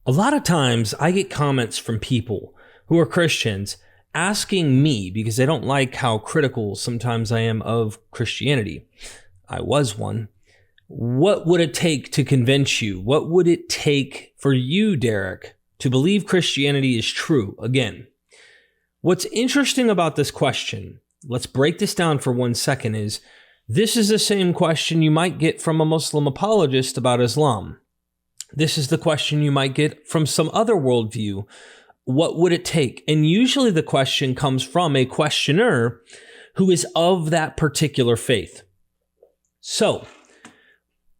A lot of times I get comments from people who are Christians asking me, because they don't like how critical sometimes I am of Christianity. I was one. What would it take to convince you? What would it take for you, Derek, to believe Christianity is true? Again, what's interesting about this question, let's break this down for 1 second, is this is the same question you might get from a Muslim apologist about Islam. This is the question you might get from some other worldview. What would it take? And usually the question comes from a questioner who is of that particular faith. So,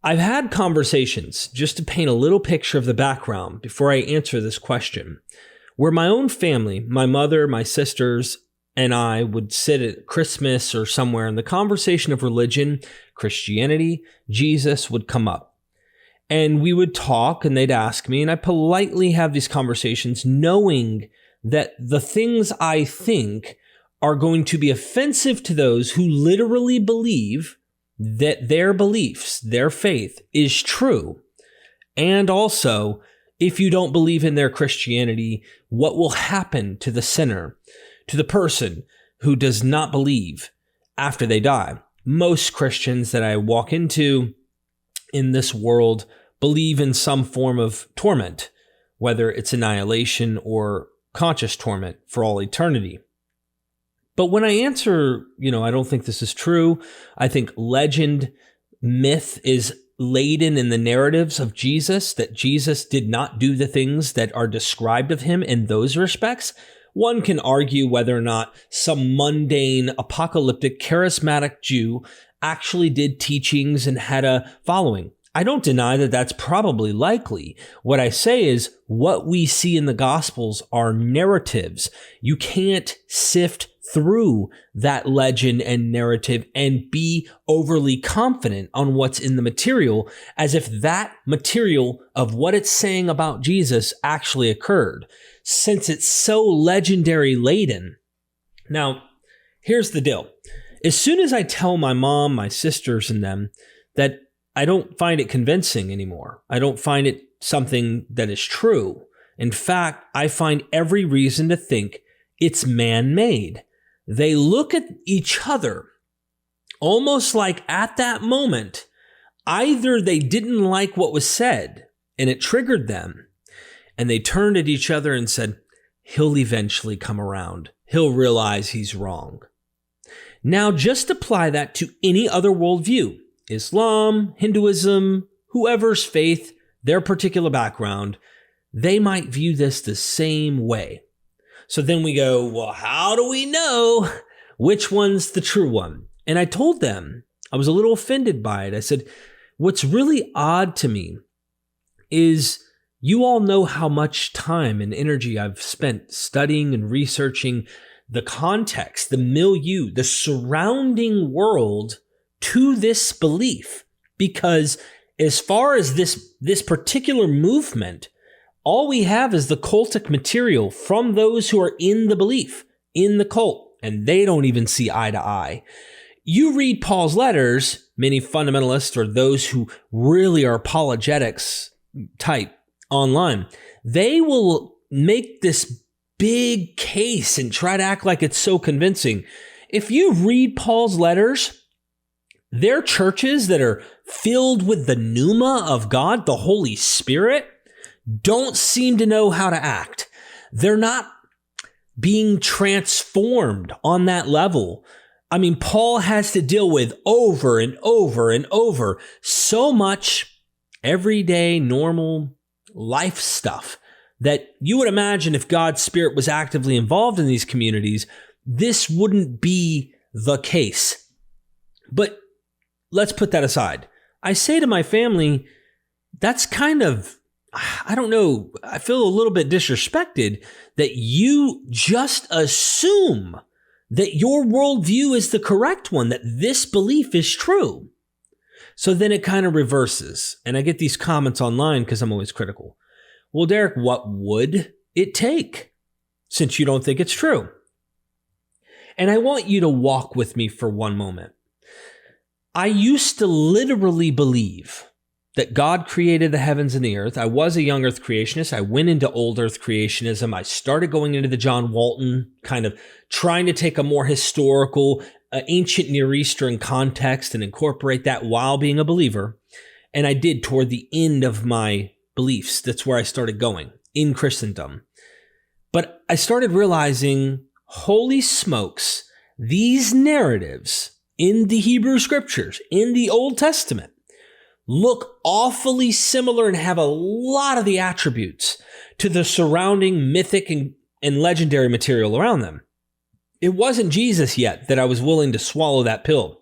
I've had conversations, just to paint a little picture of the background before I answer this question, where my own family, my mother, my sisters, and I would sit at Christmas or somewhere, and the conversation of religion, Christianity, Jesus would come up. And we would talk, and they'd ask me, and I politely have these conversations knowing that the things I think are going to be offensive to those who literally believe that their beliefs, their faith is true. And also, if you don't believe in their Christianity, what will happen to the sinner, to the person who does not believe after they die? Most Christians that I walk into in this world believe in some form of torment, whether it's annihilation or conscious torment for all eternity. But when I answer, I don't think this is true. I think legend, myth is laden in the narratives of Jesus, that Jesus did not do the things that are described of him in those respects. One can argue whether or not some mundane, apocalyptic, charismatic Jew actually did teachings and had a following. I don't deny that that's probably likely. What I say is what we see in the Gospels are narratives. You can't sift through that legend and narrative and be overly confident on what's in the material as if that material of what it's saying about Jesus actually occurred, since it's so legendary laden. Now, here's the deal. As soon as I tell my mom, my sisters, and them that I don't find it convincing anymore, I don't find it something that is true. In fact, I find every reason to think it's man-made. They look at each other almost like at that moment, either they didn't like what was said and it triggered them, and they turned at each other and said, he'll eventually come around. He'll realize he's wrong. Now, just apply that to any other worldview. Islam, Hinduism, whoever's faith, their particular background, they might view this the same way. So then we go, well, how do we know which one's the true one? And I told them, I was a little offended by it. I said, what's really odd to me is you all know how much time and energy I've spent studying and researching the context, the milieu, the surrounding world to this belief, because as far as this particular movement, all we have is the cultic material from those who are in the belief, in the cult, and they don't even see eye to eye. You read Paul's letters, many fundamentalists or those who really are apologetics type online, they will make this big case and try to act like it's so convincing. If you read Paul's letters, their churches that are filled with the pneuma of God, the Holy Spirit, don't seem to know how to act. They're not being transformed on that level. I mean, Paul has to deal with over and over and over so much everyday, normal life stuff that you would imagine if God's Spirit was actively involved in these communities, this wouldn't be the case. But let's put that aside. I say to my family, that's kind of, I don't know, I feel a little bit disrespected that you just assume that your worldview is the correct one, that this belief is true. So then it kind of reverses. And I get these comments online because I'm always critical. Well, Derek, what would it take since you don't think it's true? And I want you to walk with me for one moment. I used to literally believe that God created the heavens and the earth. I was a young earth creationist. I went into old earth creationism. I started going into the John Walton, kind of trying to take a more historical, ancient Near Eastern context and incorporate that while being a believer. And I did toward the end of my beliefs. That's where I started going in Christendom. But I started realizing, holy smokes, these narratives in the Hebrew scriptures, in the Old Testament, look awfully similar and have a lot of the attributes to the surrounding mythic and legendary material around them. It wasn't Jesus yet that I was willing to swallow that pill.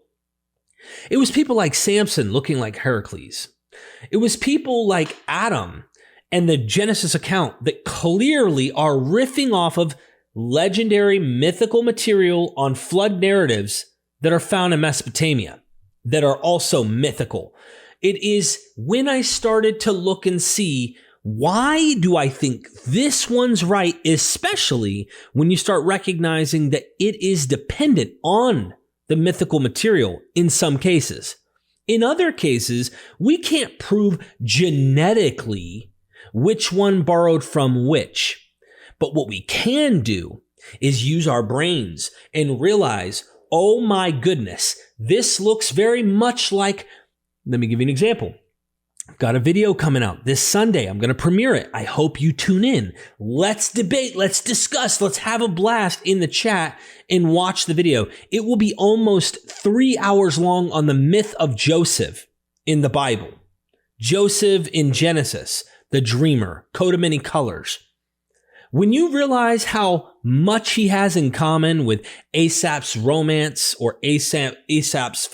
It was people like Samson looking like Heracles. It was people like Adam and the Genesis account that clearly are riffing off of legendary mythical material on flood narratives that are found in Mesopotamia that are also mythical. It is when I started to look and see, why do I think this one's right, especially when you start recognizing that it is dependent on the mythical material in some cases. In other cases, we can't prove genetically which one borrowed from which. But what we can do is use our brains and realize, oh my goodness, this looks very much like. Let me give you an example. I've got a video coming out this Sunday. I'm going to premiere it. I hope you tune in. Let's debate. Let's discuss. Let's have a blast in the chat and watch the video. It will be almost 3 hours long on the myth of Joseph in the Bible. Joseph in Genesis, the dreamer, coat of many colors. When you realize how much he has in common with Aesop's romance or Aesop's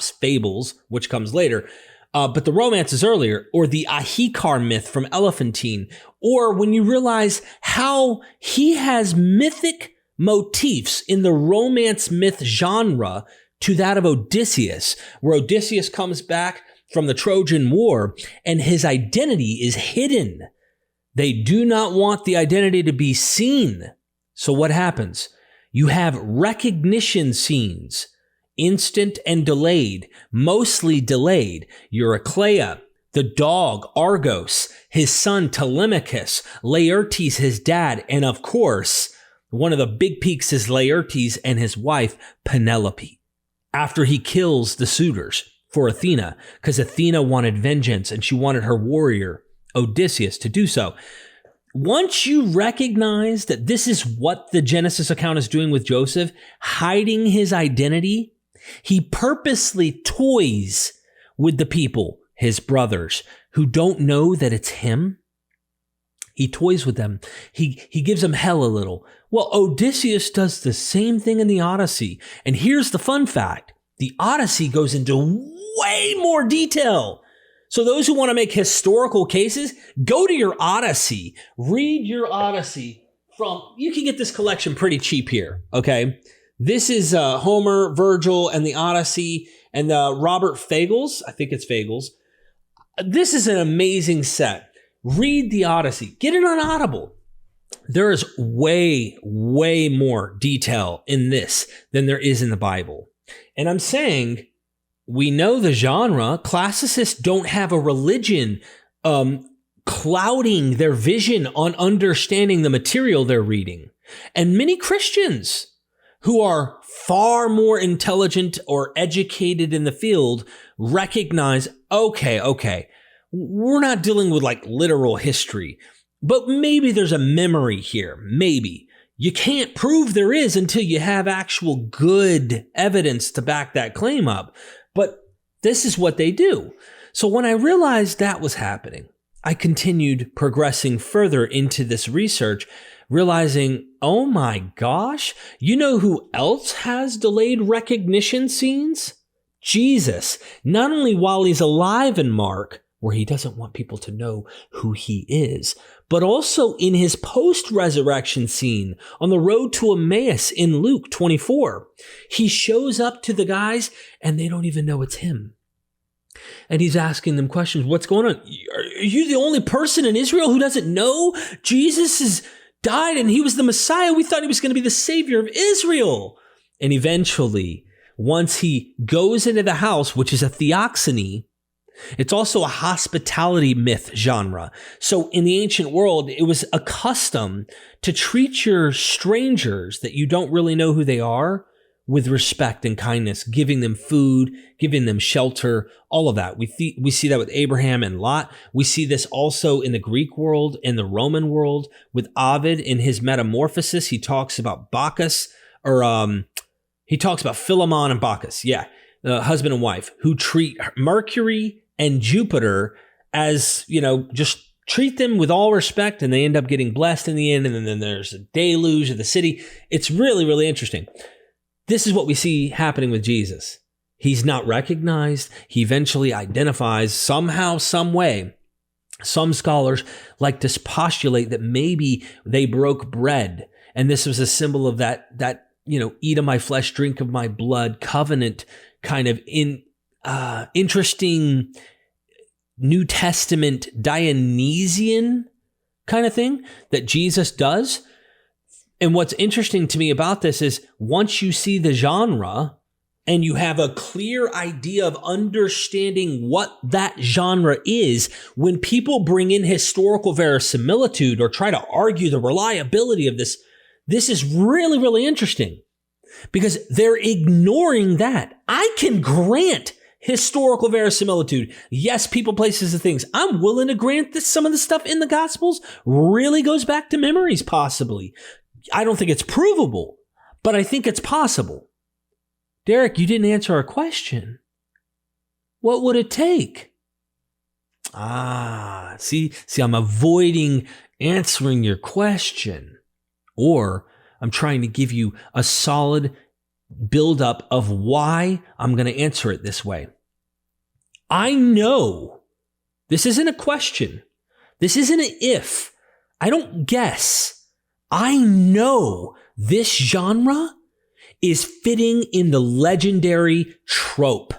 fables, which comes later, but the romance is earlier, or the Ahikar myth from Elephantine, or when you realize how he has mythic motifs in the romance myth genre to that of Odysseus, where Odysseus comes back from the Trojan War and his identity is hidden. They do not want the identity to be seen. So what happens? You have recognition scenes, instant and delayed, mostly delayed. Eurycleia, the dog, Argos, his son Telemachus, Laertes, his dad, and of course, one of the big peaks is Laertes and his wife, Penelope, after he kills the suitors for Athena, because Athena wanted vengeance and she wanted her warrior, Odysseus, to do so. Once you recognize that this is what the Genesis account is doing with Joseph, hiding his identity, he purposely toys with the people, his brothers, who don't know that it's him. He toys with them. He gives them hell a little. Well, Odysseus does the same thing in the Odyssey. And here's the fun fact. The Odyssey goes into way more detail. So those who want to make historical cases, go to your Odyssey. Read your Odyssey you can get this collection pretty cheap here, okay? This is Homer, Virgil, and the Odyssey, and Robert Fagles. I think it's Fagles. This is an amazing set. Read the Odyssey. Get it on Audible. There is way, way more detail in this than there is in the Bible. And I'm saying, we know the genre. Classicists don't have a religion clouding their vision on understanding the material they're reading. And many Christians who are far more intelligent or educated in the field recognize, okay, we're not dealing with like literal history, but maybe there's a memory here. Maybe. You can't prove there is until you have actual good evidence to back that claim up. But this is what they do. So when I realized that was happening, I continued progressing further into this research, realizing, oh my gosh, you know who else has delayed recognition scenes? Jesus. Not only while he's alive in Mark, where he doesn't want people to know who he is, but also in his post-resurrection scene on the road to Emmaus in Luke 24. He shows up to the guys and they don't even know it's him. And he's asking them questions. What's going on? Are you the only person in Israel who doesn't know Jesus has died and he was the Messiah? We thought he was going to be the savior of Israel. And eventually, once he goes into the house, which is a theophany, It's also a hospitality myth genre. So in the ancient world, it was a custom to treat your strangers that you don't really know who they are with respect and kindness, giving them food, giving them shelter, all of that. We see that with Abraham and Lot. We see this also in the Greek world, in the Roman world, with Ovid in his Metamorphosis. He talks about Bacchus, or he talks about Philemon and Bacchus. Yeah, husband and wife who treat Mercury and Jupiter as, just treat them with all respect, and they end up getting blessed in the end. And then there's a deluge of the city. It's really, really interesting. This is what we see happening with Jesus. He's not recognized. He eventually identifies somehow, some way. Some scholars like to postulate that maybe they broke bread, and this was a symbol of that eat of my flesh, drink of my blood covenant kind of interesting New Testament Dionysian kind of thing that Jesus does. And what's interesting to me about this is once you see the genre and you have a clear idea of understanding what that genre is, when people bring in historical verisimilitude or try to argue the reliability of this is really, really interesting because they're ignoring that. I can grant historical verisimilitude. Yes, people, places, and things. I'm willing to grant that some of the stuff in the Gospels really goes back to memories, possibly. I don't think it's provable, but I think it's possible. Derek, you didn't answer our question. What would it take? See, I'm avoiding answering your question, or I'm trying to give you a solid buildup of why I'm going to answer it this way. I know this isn't a question. This isn't an if. I don't guess. I know this genre is fitting in the legendary trope.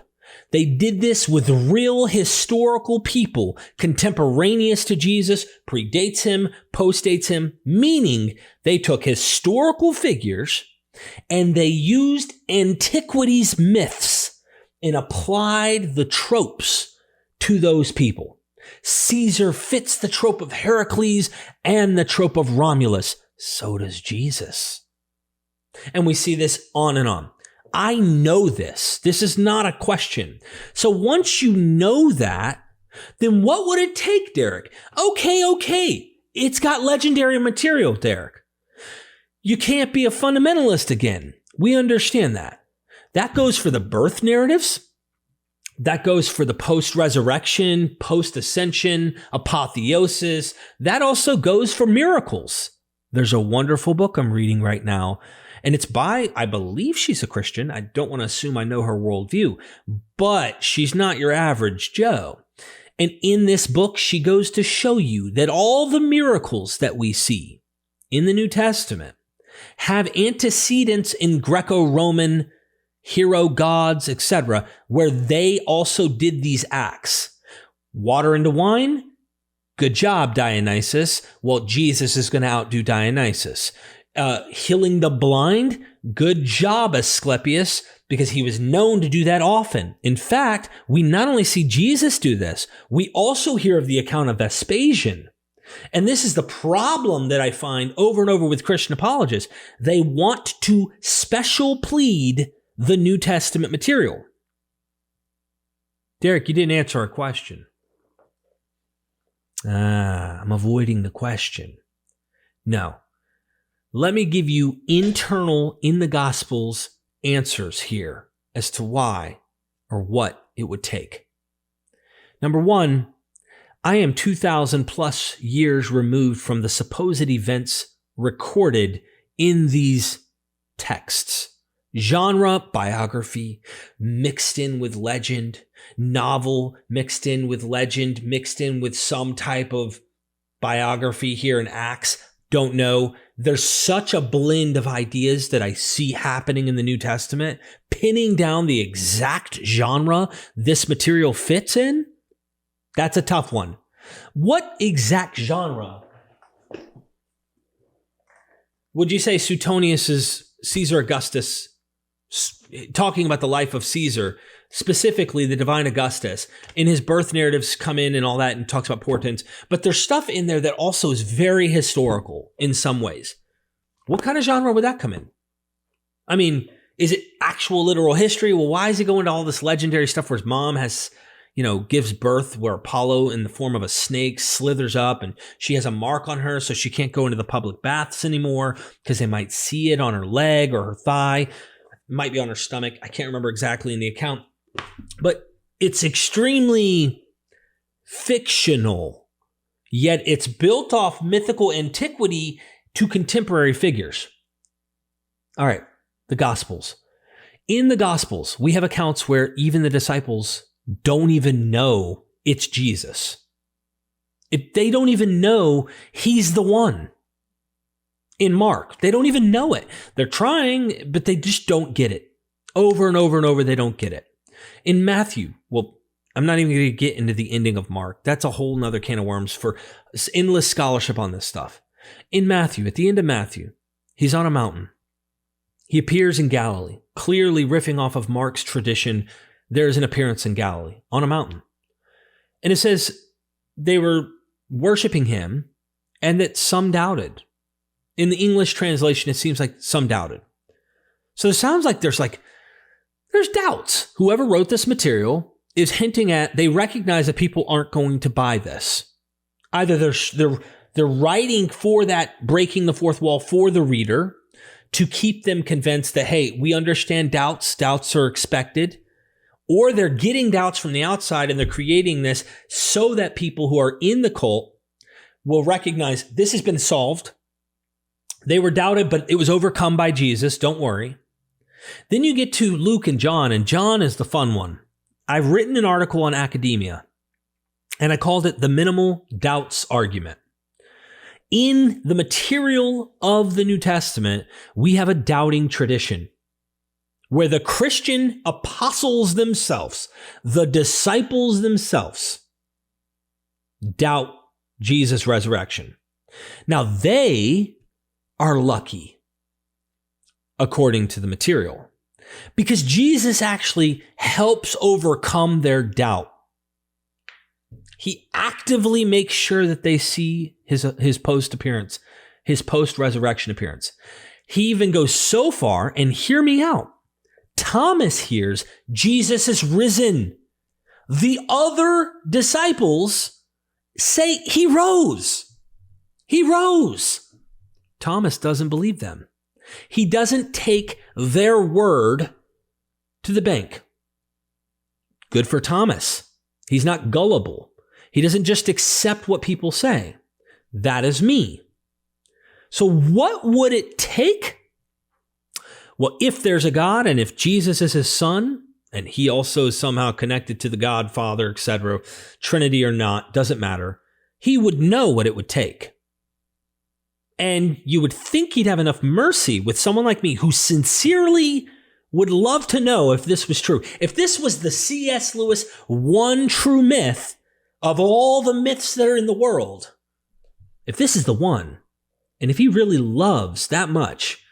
They did this with real historical people, contemporaneous to Jesus, predates him, postdates him, meaning they took historical figures and they used antiquities myths and applied the tropes to those people. Caesar fits the trope of Heracles and the trope of Romulus. So does Jesus. And we see this on and on. I know this. This is not a question. So once you know that, then what would it take, Derek? Okay. It's got legendary material, Derek. You can't be a fundamentalist again. We understand that. That goes for the birth narratives. That goes for the post-resurrection, post-ascension, apotheosis. That also goes for miracles. There's a wonderful book I'm reading right now, and it's by, I believe she's a Christian. I don't want to assume I know her worldview, but she's not your average Joe. And in this book, she goes to show you that all the miracles that we see in the New Testament have antecedents in Greco-Roman hero gods, etc., where they also did these acts. Water into wine? Good job, Dionysus. Well, Jesus is going to outdo Dionysus. Healing the blind? Good job, Asclepius, because he was known to do that often. In fact, we not only see Jesus do this, we also hear of the account of Vespasian. And this is the problem that I find over and over with Christian apologists. They want to special plead the New Testament material. Derek, you didn't answer our question. I'm avoiding the question. No. Let me give you internal in the Gospels answers here as to why or what it would take. Number one, I am 2,000 plus years removed from the supposed events recorded in these texts. Genre, biography, mixed in with legend, novel, mixed in with legend, mixed in with some type of biography here in Acts. Don't know. There's such a blend of ideas that I see happening in the New Testament. Pinning down the exact genre this material fits in, that's a tough one. What exact genre would you say Suetonius's Caesar Augustus, talking about the life of Caesar, specifically the divine Augustus. In his birth narratives come in and all that and talks about portents, but there's stuff in there that also is very historical in some ways. What kind of genre would that come in? I mean, is it actual literal history? Well, why is he going to all this legendary stuff where his mom has, gives birth, where Apollo in the form of a snake slithers up and she has a mark on her so she can't go into the public baths anymore because they might see it on her leg or her thigh. It might be on her stomach. I can't remember exactly in the account. But it's extremely fictional, yet it's built off mythical antiquity to contemporary figures. All right, the Gospels. In the Gospels, we have accounts where even the disciples don't even know it's Jesus. They don't even know he's the one. In Mark, they don't even know it. They're trying, but they just don't get it. Over and over and over, they don't get it. In Matthew, well, I'm not even going to get into the ending of Mark. That's a whole nother can of worms for endless scholarship on this stuff. In Matthew, at the end of Matthew, he's on a mountain. He appears in Galilee, clearly riffing off of Mark's tradition. There's an appearance in Galilee on a mountain. And it says they were worshiping him and that some doubted. In the English translation, it seems like some doubted. So it sounds like there's doubts. Whoever wrote this material is hinting at they recognize that people aren't going to buy this. Either they're writing for that, breaking the fourth wall for the reader to keep them convinced that, hey, we understand doubts. Doubts are expected. Or they're getting doubts from the outside and they're creating this so that people who are in the cult will recognize this has been solved. They were doubted, but it was overcome by Jesus. Don't worry. Then you get to Luke and John is the fun one. I've written an article on academia, and I called it the minimal doubts argument. In the material of the New Testament, we have a doubting tradition where the Christian apostles themselves, the disciples themselves, doubt Jesus' resurrection. Now, they are lucky, according to the material, because Jesus actually helps overcome their doubt. He actively makes sure that they see his post-appearance, his post-resurrection appearance. He even goes so far, and hear me out, Thomas hears Jesus is risen. The other disciples say he rose. He rose. Thomas doesn't believe them. He doesn't take their word to the bank. Good for Thomas. He's not gullible. He doesn't just accept what people say. That is me. So what would it take? Well, if there's a God and if Jesus is his son and he also is somehow connected to the God, Father, etc., Trinity or not, doesn't matter. He would know what it would take. And you would think he'd have enough mercy with someone like me who sincerely would love to know if this was true. If this was the C.S. Lewis one true myth of all the myths that are in the world, if this is the one, and if he really loves that much,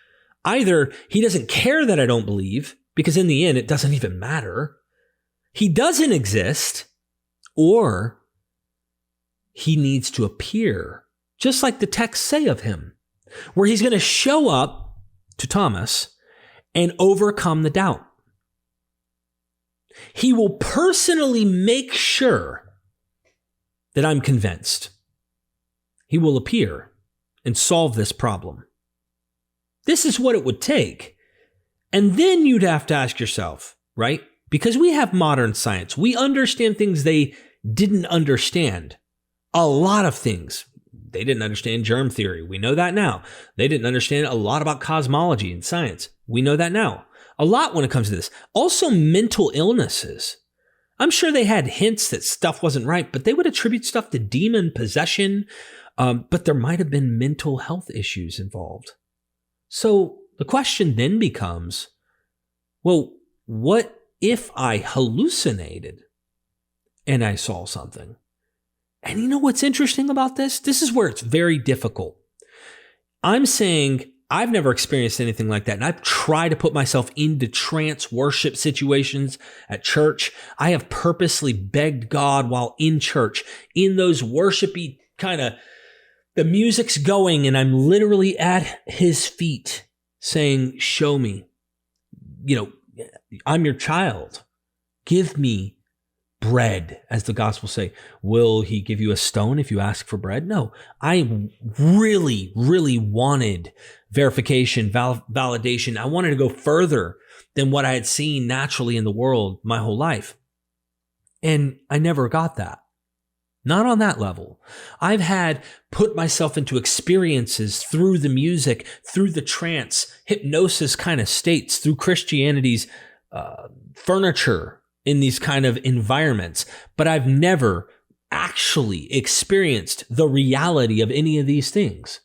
either he doesn't care that I don't believe, because in the end, it doesn't even matter. He doesn't exist, or he needs to appear, just like the texts say of him, where he's going to show up to Thomas and overcome the doubt. He will personally make sure that I'm convinced. He will appear and solve this problem. This is what it would take. And then you'd have to ask yourself, right? Because we have modern science. We understand things they didn't understand. A lot of things. They didn't understand germ theory. We know that now. They didn't understand a lot about cosmology and science. We know that now. A lot when it comes to this. Also mental illnesses. I'm sure they had hints that stuff wasn't right, but they would attribute stuff to demon possession. But there might have been mental health issues involved. So the question then becomes, well, what if I hallucinated and I saw something? And you know what's interesting about this? This is where it's very difficult. I'm saying I've never experienced anything like that. And I've tried to put myself into trance worship situations at church. I have purposely begged God while in church, in those worshipy kind of, the music's going and I'm literally at his feet saying, show me, I'm your child. Give me bread, as the gospel say. Will he give you a stone if you ask for bread? No, I really, really wanted verification, validation. I wanted to go further than what I had seen naturally in the world my whole life. And I never got that. Not on that level. I've had put myself into experiences through the music, through the trance, hypnosis kind of states, through Christianity's furniture in these kind of environments. But I've never actually experienced the reality of any of these things.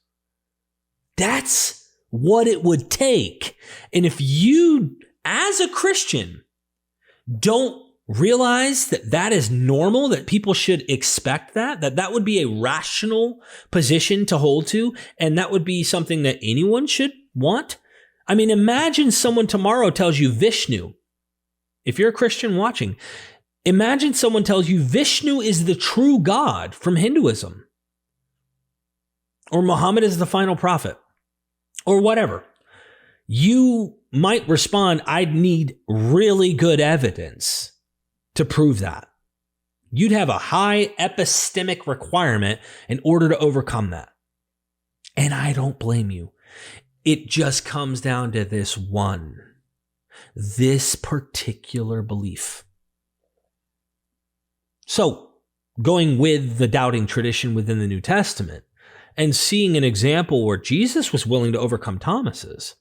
That's what it would take. And if you, as a Christian, don't realize that that is normal, that people should expect that would be a rational position to hold to, and that would be something that anyone should want. I mean, imagine someone tomorrow tells you Vishnu. If you're a Christian watching, imagine someone tells you Vishnu is the true God from Hinduism, or Muhammad is the final prophet, or whatever. You might respond, I'd need really good evidence to prove that. You'd have a high epistemic requirement in order to overcome that. And I don't blame you. It just comes down to this particular belief. So, going with the doubting tradition within the New Testament and seeing an example where Jesus was willing to overcome Thomas's.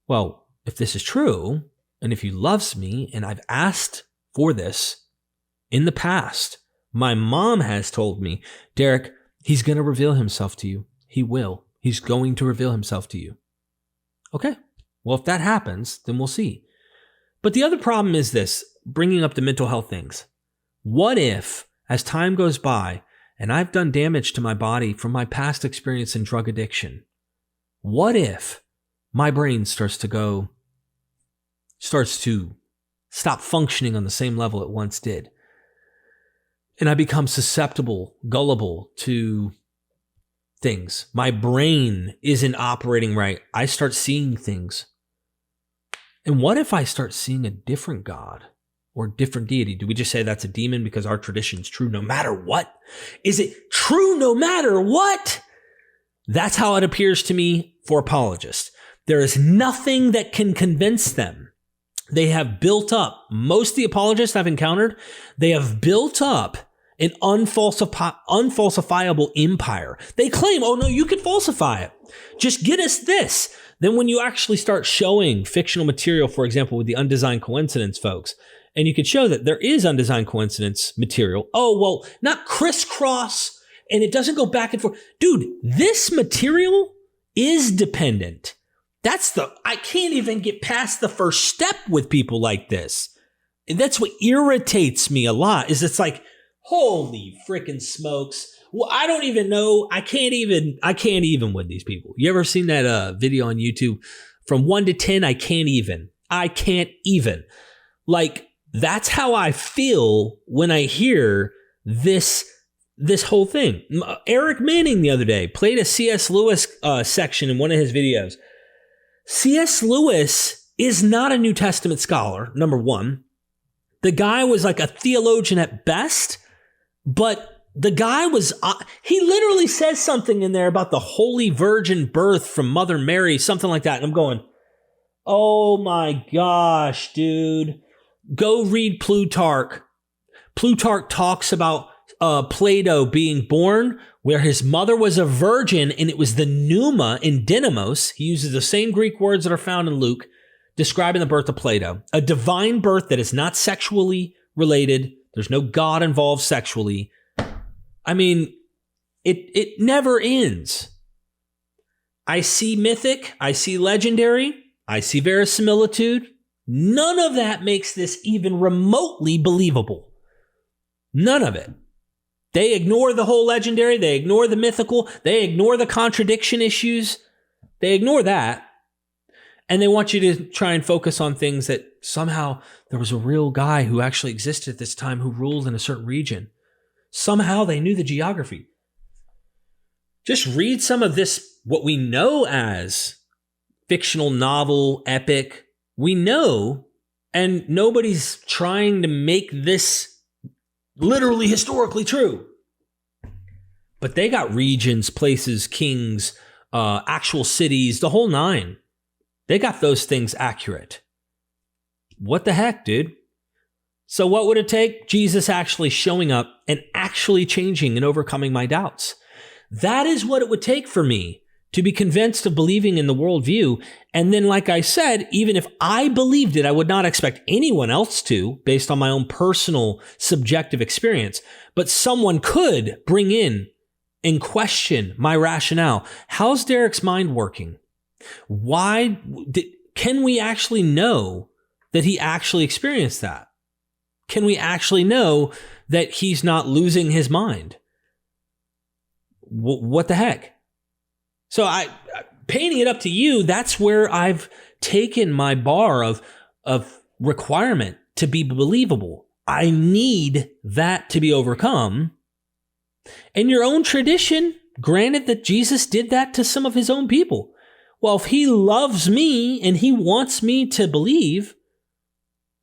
Well, if this is true, and if he loves me, and I've asked for this in the past, my mom has told me, Derek, he's going to reveal himself to you. He will. He's going to reveal himself to you. Okay. Well, if that happens, then we'll see. But the other problem is this, bringing up the mental health things. What if, as time goes by, and I've done damage to my body from my past experience in drug addiction, what if my brain starts to stop functioning on the same level it once did, and I become susceptible, gullible to things? My brain isn't operating right. I start seeing things. And what if I start seeing a different God or different deity? Do we just say that's a demon because our tradition's true no matter what? Is it true no matter what? That's how it appears to me for apologists. There is nothing that can convince them. They have built up, most of the apologists I've encountered, they have built up an unfalsifiable empire. They claim, oh no, you could falsify it. Just get us this. Then when you actually start showing fictional material, for example, with the undesigned coincidence folks, and you could show that there is undesigned coincidence material. Oh, well, not crisscross, and it doesn't go back and forth. Dude, this material is dependent. I can't even get past the first step with people like this. And that's what irritates me a lot, is it's like, holy freaking smokes. Well, I don't even know. I can't even with these people. You ever seen that video on YouTube? From 1 to 10, I can't even. Like, that's how I feel when I hear this whole thing. Eric Manning the other day played a C.S. Lewis section in one of his videos. C.S. Lewis is not a New Testament scholar, number one. The guy was like a theologian at best, but the guy he literally says something in there about the Holy Virgin birth from Mother Mary, something like that. And I'm going, oh my gosh, dude. Go read Plutarch. Plutarch talks about Plato being born where his mother was a virgin, and it was the pneuma in dynamos. He uses the same Greek words that are found in Luke, describing the birth of Plato. A divine birth that is not sexually related. There's no God involved sexually. I mean, it never ends. I see mythic, I see legendary, I see verisimilitude. None of that makes this even remotely believable. None of it. They ignore the whole legendary. They ignore the mythical. They ignore the contradiction issues. They ignore that. And they want you to try and focus on things that somehow there was a real guy who actually existed at this time who ruled in a certain region. Somehow they knew the geography. Just read some of this, what we know as fictional novel, epic. We know, and nobody's trying to make this literally historically true. But they got regions, places, kings, actual cities, the whole nine. They got those things accurate. What the heck, dude? So what would it take? Jesus actually showing up and actually changing and overcoming my doubts. That is what it would take for me to be convinced of believing in the worldview. And then, like I said, even if I believed it, I would not expect anyone else to, based on my own personal subjective experience. But someone could bring in and question my rationale. How's Derek's mind working? Can we actually know that he actually experienced that? Can we actually know that he's not losing his mind? What the heck? So painting it up to you, that's where I've taken my bar of requirement to be believable. I need that to be overcome. And your own tradition, granted that Jesus did that to some of his own people. Well, if he loves me and he wants me to believe,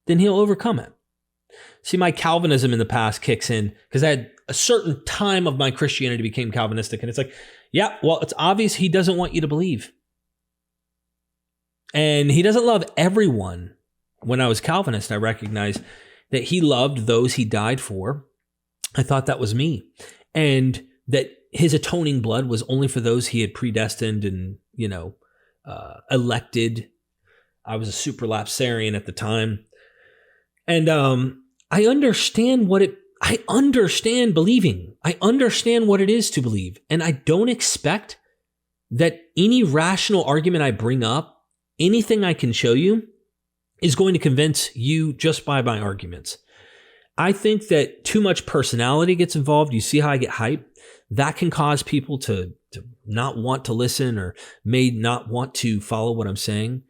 then he'll overcome it. See, my Calvinism in the past kicks in because I had a certain time of my Christianity became Calvinistic. And it's like, yeah, well, it's obvious he doesn't want you to believe. And he doesn't love everyone. When I was Calvinist, I recognized that he loved those he died for. I thought that was me. And that his atoning blood was only for those he had predestined and, elected. I was a superlapsarian at the time. And I understand I understand believing. I understand what it is to believe. And I don't expect that any rational argument I bring up, anything I can show you, is going to convince you just by my arguments. I think that too much personality gets involved. You see how I get hyped? That can cause people to not want to listen or may not want to follow what I'm saying.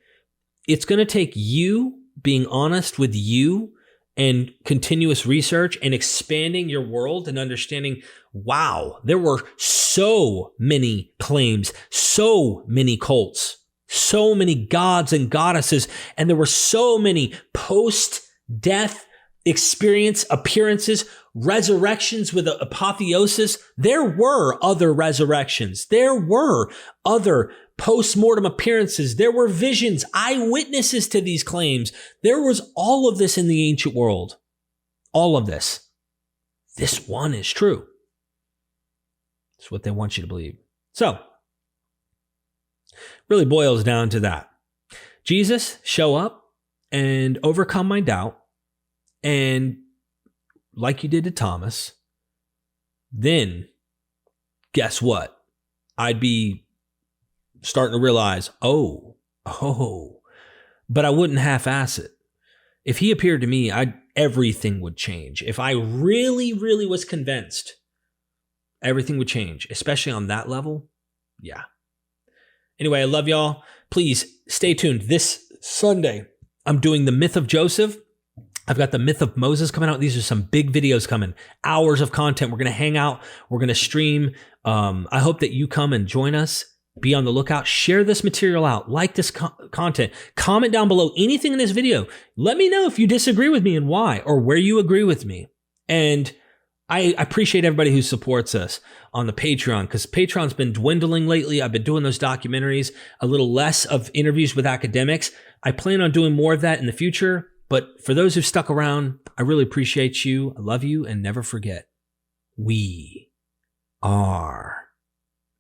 It's going to take you being honest with you and continuous research and expanding your world and understanding, wow, there were so many claims, so many cults, so many gods and goddesses, and there were so many post-death experience, appearances, resurrections with an apotheosis. There were other resurrections. There were other post-mortem appearances. There were visions, eyewitnesses to these claims. There was all of this in the ancient world. All of this. This one is true. It's what they want you to believe. So, really boils down to that. Jesus, show up and overcome my doubt. And like you did to Thomas, then guess what? I'd be starting to realize, but I wouldn't half-ass it. If he appeared to me, everything would change. If I really, really was convinced, everything would change, especially on that level. Yeah. Anyway, I love y'all. Please stay tuned. This Sunday, I'm doing the Myth of Joseph. I've got the Myth of Moses coming out. These are some big videos coming, hours of content. We're going to hang out. We're going to stream. I hope that you come and join us. Be on the lookout. Share this material out. Like this content. Comment down below anything in this video. Let me know if you disagree with me and why, or where you agree with me. And I appreciate everybody who supports us on the Patreon, because Patreon's been dwindling lately. I've been doing those documentaries, a little less of interviews with academics. I plan on doing more of that in the future. But for those who've stuck around, I really appreciate you. I love you. And never forget, we are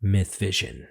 MythVision.